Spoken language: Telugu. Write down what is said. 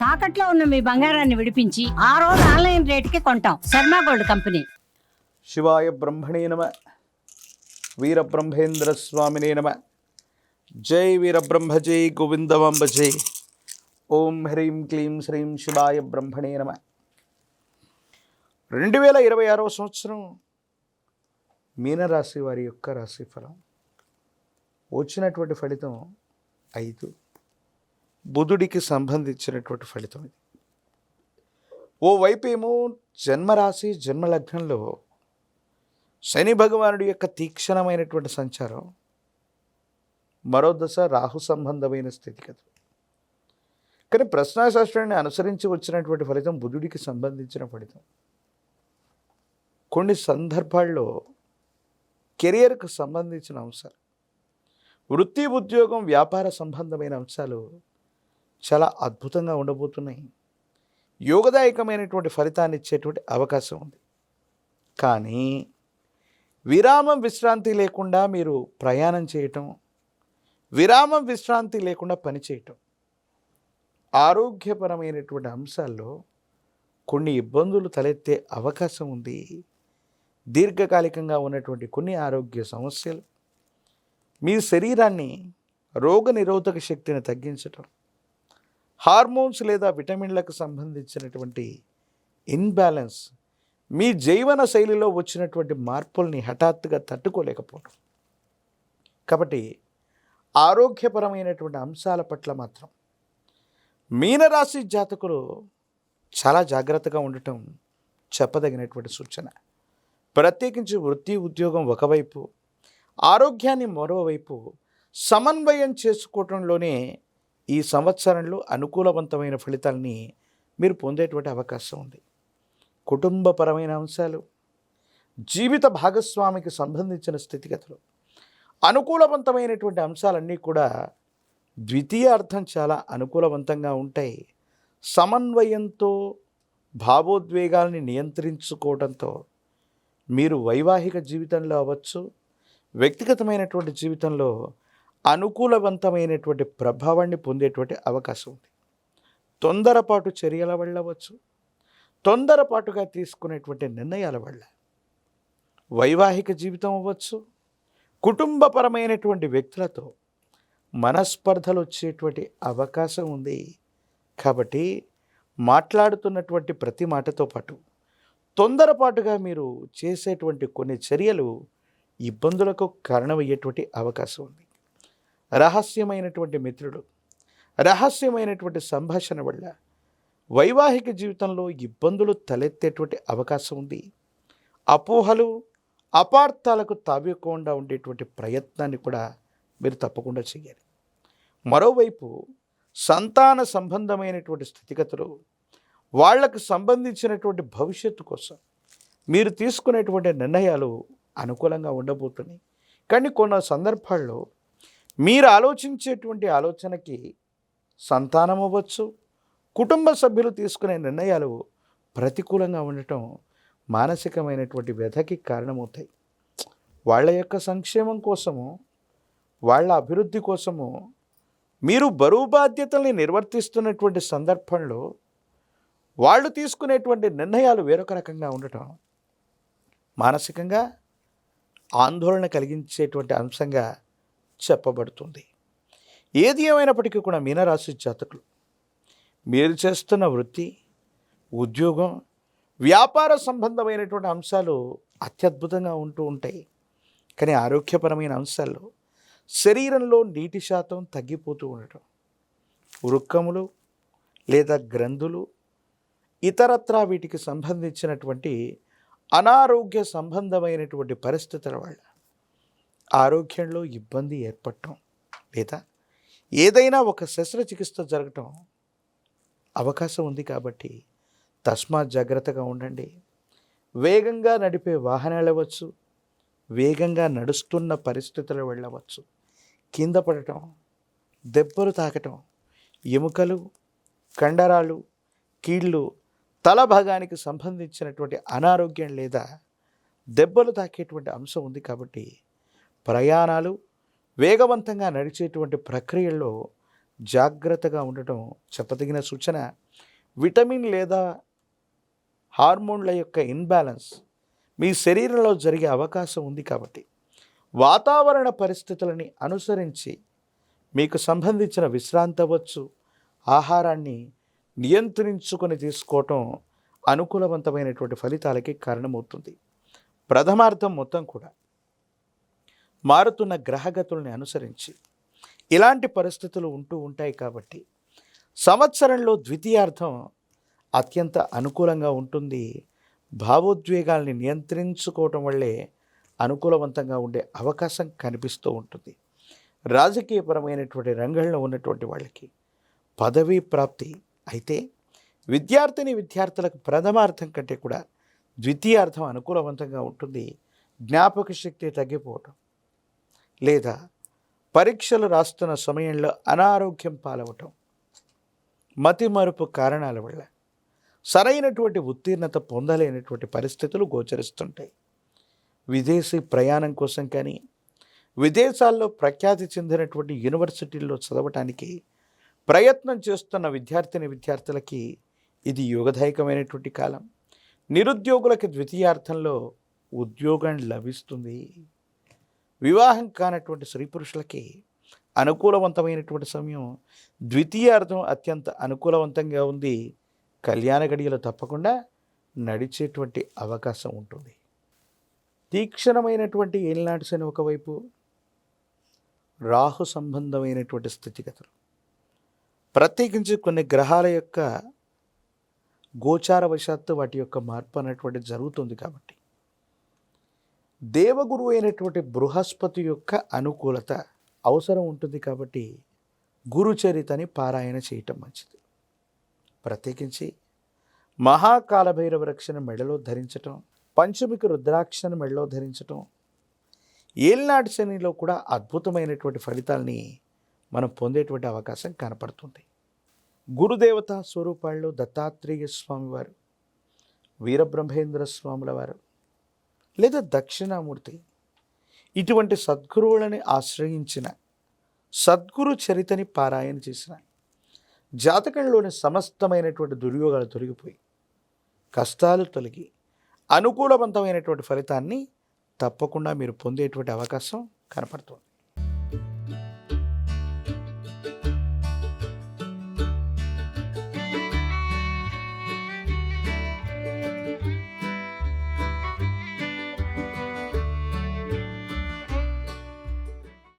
తాకట్లో ఉన్న మీ బంగారాన్ని విడిపించి ఆ రోజు ఆన్లైన్ రేటుకి కొంటాం. Sharma gold company. శివాయ బ్రహ్మణే నమ. వీరబ్రహ్మేంద్ర స్వామినే నమ. జై వీరబ్రహ్మ జై గోవిందమాంబ జై. ఓం హ్రీం క్లీం శ్రీం శివాయ బ్రహ్మణే నమ. 2026వ సంవత్సరం మీనరాశి వారి యొక్క రాశిఫలం. వచ్చినటువంటి ఫలితం 5. బుధుడికి సంబంధించినటువంటి ఫలితం ఇది. ఓవైపు ఏమో జన్మరాశి జన్మలగ్నంలో శని భగవానుడి యొక్క తీక్షణమైనటువంటి సంచారం, మరో దశ రాహు సంబంధమైన స్థితిగతులు. కానీ ప్రశ్నాశాస్త్రాన్ని అనుసరించి వచ్చినటువంటి ఫలితం బుధుడికి సంబంధించిన ఫలితం. కొన్ని సందర్భాల్లో కెరియర్కు సంబంధించిన అంశాలు, వృత్తి ఉద్యోగం వ్యాపార సంబంధమైన అంశాలు చాలా అద్భుతంగా ఉండబోతున్నాయి. యోగదాయకమైనటువంటి ఫలితాన్ని ఇచ్చేటువంటి అవకాశం ఉంది. కానీ విరామం విశ్రాంతి లేకుండా మీరు ప్రయాణం చేయటం, విరామం విశ్రాంతి లేకుండా పనిచేయటం, ఆరోగ్యపరమైనటువంటి అంశాల్లో కొన్ని ఇబ్బందులు తలెత్తే అవకాశం ఉంది. దీర్ఘకాలికంగా ఉన్నటువంటి కొన్ని ఆరోగ్య సమస్యలు, మీ శరీరాన్ని రోగ నిరోధక శక్తిని తగ్గించటం, హార్మోన్స్ లేదా విటమిన్లకు సంబంధించినటువంటి ఇన్బ్యాలెన్స్, మీ జీవన శైలిలో వచ్చినటువంటి మార్పుల్ని హఠాత్తుగా తట్టుకోలేకపోవడం. కాబట్టి ఆరోగ్యపరమైనటువంటి అంశాల పట్ల మాత్రం మీనరాశి జాతకులు చాలా జాగ్రత్తగా ఉండటం చెప్పదగినటువంటి సూచన. ప్రత్యేకించి వృత్తి ఉద్యోగం ఒకవైపు, ఆరోగ్యాన్ని మరోవైపు సమన్వయం చేసుకోవటంలోనే ఈ సంవత్సరంలో అనుకూలవంతమైన ఫలితాలని మీరు పొందేటువంటి అవకాశం ఉంది. కుటుంబపరమైన అంశాలు, జీవిత భాగస్వామికి సంబంధించిన స్థితిగతులు, అనుకూలవంతమైనటువంటి అంశాలన్నీ కూడా ద్వితీయార్థం చాలా అనుకూలవంతంగా ఉంటాయి. సమన్వయంతో భావోద్వేగాల్ని నియంత్రించుకోవడంతో మీరు వైవాహిక జీవితంలో అవ్వచ్చు, వ్యక్తిగతమైనటువంటి జీవితంలో అనుకూలవంతమైనటువంటి ప్రభావాన్ని పొందేటువంటి అవకాశం ఉంది. తొందరపాటు చర్యల వల్ల అవ్వచ్చు, తొందరపాటుగా తీసుకునేటువంటి నిర్ణయాల వల్ల వైవాహిక జీవితం అవ్వచ్చు, కుటుంబపరమైనటువంటి వ్యక్తులతో మనస్పర్ధలు వచ్చేటువంటి అవకాశం ఉంది. కాబట్టి మాట్లాడుతున్నటువంటి ప్రతి మాటతో పాటు తొందరపాటుగా మీరు చేసేటువంటి కొన్ని చర్యలు ఇబ్బందులకు కారణమయ్యేటువంటి అవకాశం ఉంది. రహస్యమైనటువంటి మిత్రుడు, రహస్యమైనటువంటి సంభాషణ వల్ల వైవాహిక జీవితంలో ఇబ్బందులు తలెత్తేటువంటి అవకాశం ఉంది. అపోహలు, అపార్థాలకు తావివ్వకుండా ఉండేటువంటి ప్రయత్నాన్ని కూడా మీరు తప్పకుండా చేయాలి. మరోవైపు సంతాన సంబంధమైనటువంటి స్థితిగతులు, వాళ్లకు సంబంధించినటువంటి భవిష్యత్తు కోసం మీరు తీసుకునేటువంటి నిర్ణయాలు అనుకూలంగా ఉండబోతున్నాయి. కానీ కొన్ని సందర్భాల్లో మీరు ఆలోచించేటువంటి ఆలోచనకి సంతానం అవ్వచ్చు, కుటుంబ సభ్యులు తీసుకునే నిర్ణయాలు ప్రతికూలంగా ఉండటం మానసికమైనటువంటి వ్యధకి కారణమవుతాయి. వాళ్ళ యొక్క సంక్షేమం కోసము, వాళ్ళ అభివృద్ధి కోసము మీరు బరువు బాధ్యతల్ని నిర్వర్తిస్తున్నటువంటి సందర్భంలో వాళ్ళు తీసుకునేటువంటి నిర్ణయాలు వేరొక రకంగా ఉండటం మానసికంగా ఆందోళన కలిగించేటువంటి అంశంగా చెప్పబడుతుంది. ఏది ఏమైనప్పటికీ కూడా మీనరాశి జాతకులు మీరు చేస్తున్న వృత్తి, ఉద్యోగం, వ్యాపార సంబంధమైనటువంటి అంశాలు అత్యద్భుతంగా ఉంటూ ఉంటాయి. కానీ ఆరోగ్యపరమైన అంశాల్లో శరీరంలో నీటి శాతం తగ్గిపోతూ ఉండటం, వృక్కములు లేదా గ్రంథులు, ఇతరత్రా వీటికి సంబంధించినటువంటి అనారోగ్య సంబంధమైనటువంటి పరిస్థితుల వల్ల ఆరోగ్యంలో ఇబ్బంది ఏర్పడటం లేదా ఏదైనా ఒక శస్త్రచికిత్స జరగటం అవకాశం ఉంది. కాబట్టి తస్మాత్ జాగ్రత్తగా ఉండండి. వేగంగా నడిపే వాహనాలు అవ్వచ్చు, వేగంగా నడుస్తున్న పరిస్థితులు వెళ్ళవచ్చు, కింద పడటం, దెబ్బలు తాకటం, ఎముకలు, కండరాలు, కీళ్ళు, తల భాగానికి సంబంధించినటువంటి అనారోగ్యం లేదా దెబ్బలు తాకేటువంటి అంశం ఉంది. కాబట్టి ప్రయాణాలు, వేగవంతంగా నడిచేటువంటి ప్రక్రియల్లో జాగ్రత్తగా ఉండటం చెప్పదగిన సూచన. విటమిన్ లేదా హార్మోన్ల యొక్క ఇన్బ్యాలెన్స్ మీ శరీరంలో జరిగే అవకాశం ఉంది కాబట్టి వాతావరణ పరిస్థితులని అనుసరించి మీకు సంబంధించిన విశ్రాంతి అవ్వచ్చు, ఆహారాన్ని నియంత్రించుకొని తీసుకోవటం అనుకూలవంతమైనటువంటి ఫలితాలకి కారణమవుతుంది. ప్రథమార్థం మొత్తం కూడా మారుతున్న గ్రహగతుల్ని అనుసరించి ఇలాంటి పరిస్థితులు ఉంటూ ఉంటాయి కాబట్టి సంవత్సరంలో ద్వితీయార్థం అత్యంత అనుకూలంగా ఉంటుంది. భావోద్వేగాల్ని నియంత్రించుకోవటం వల్లే అనుకూలవంతంగా ఉండే అవకాశం కనిపిస్తూ ఉంటుంది. రాజకీయపరమైనటువంటి రంగంలో ఉన్నటువంటి వాళ్ళకి పదవీ ప్రాప్తి అయితే విద్యార్థులకు ప్రథమార్థం కంటే కూడా ద్వితీయార్థం అనుకూలవంతంగా ఉంటుంది. జ్ఞాపక శక్తి తగ్గిపోవటం లేదా పరీక్షలు రాస్తున్న సమయంలో అనారోగ్యం పాలవటం, మతిమరుపు కారణాల వల్ల సరైనటువంటి ఉత్తీర్ణత పొందలేనటువంటి పరిస్థితులు గోచరిస్తుంటాయి. విదేశీ ప్రయాణం కోసం కానీ విదేశాల్లో ప్రఖ్యాతి చెందినటువంటి యూనివర్సిటీల్లో చదవటానికి ప్రయత్నం చేస్తున్న విద్యార్థులకి ఇది యోగదాయకమైనటువంటి కాలం. నిరుద్యోగులకి ద్వితీయార్థంలో ఉద్యోగం లభిస్తుంది. వివాహం కానటువంటి స్త్రీ పురుషులకి అనుకూలవంతమైనటువంటి సమయం. ద్వితీయార్థం అత్యంత అనుకూలవంతంగా ఉంది. కళ్యాణ గడియలు తప్పకుండా నడిచేటువంటి అవకాశం ఉంటుంది. తీక్షణమైనటువంటి ఏలినాటి శని ఒకవైపు, రాహు సంబంధమైనటువంటి స్థితిగతులు, ప్రత్యేకించి కొన్ని గ్రహాల యొక్క గోచారవశాత్తు వాటి యొక్క మార్పు అనేటువంటి జరుగుతుంది కాబట్టి దేవగురు అయినటువంటి బృహస్పతి యొక్క అనుకూలత అవసరం ఉంటుంది. కాబట్టి గురుచరితని పారాయణ చేయటం మంచిది. ప్రత్యేకించి మహాకాలభైరవ రక్షణ మెడలో ధరించటం, పంచమికి రుద్రాక్షను మెడలో ధరించటం ఏలినాటి శనిలో కూడా అద్భుతమైనటువంటి ఫలితాల్ని మనం పొందేటువంటి అవకాశం కనపడుతుంది. గురుదేవత స్వరూపాల్లో దత్తాత్రేయ స్వామివారు, వీరబ్రహ్మేంద్ర స్వాముల వారు లేదా దక్షిణామూర్తి ఇటువంటి సద్గురువులని ఆశ్రయించిన, సద్గురు చరితని పారాయణ చేసిన జాతకంలోని సమస్తమైనటువంటి దుర్యోగాలు తొలగిపోయి కష్టాలు తొలగి అనుకూలవంతమైనటువంటి ఫలితాన్ని తప్పకుండా మీరు పొందేటువంటి అవకాశం కనపడుతుంది.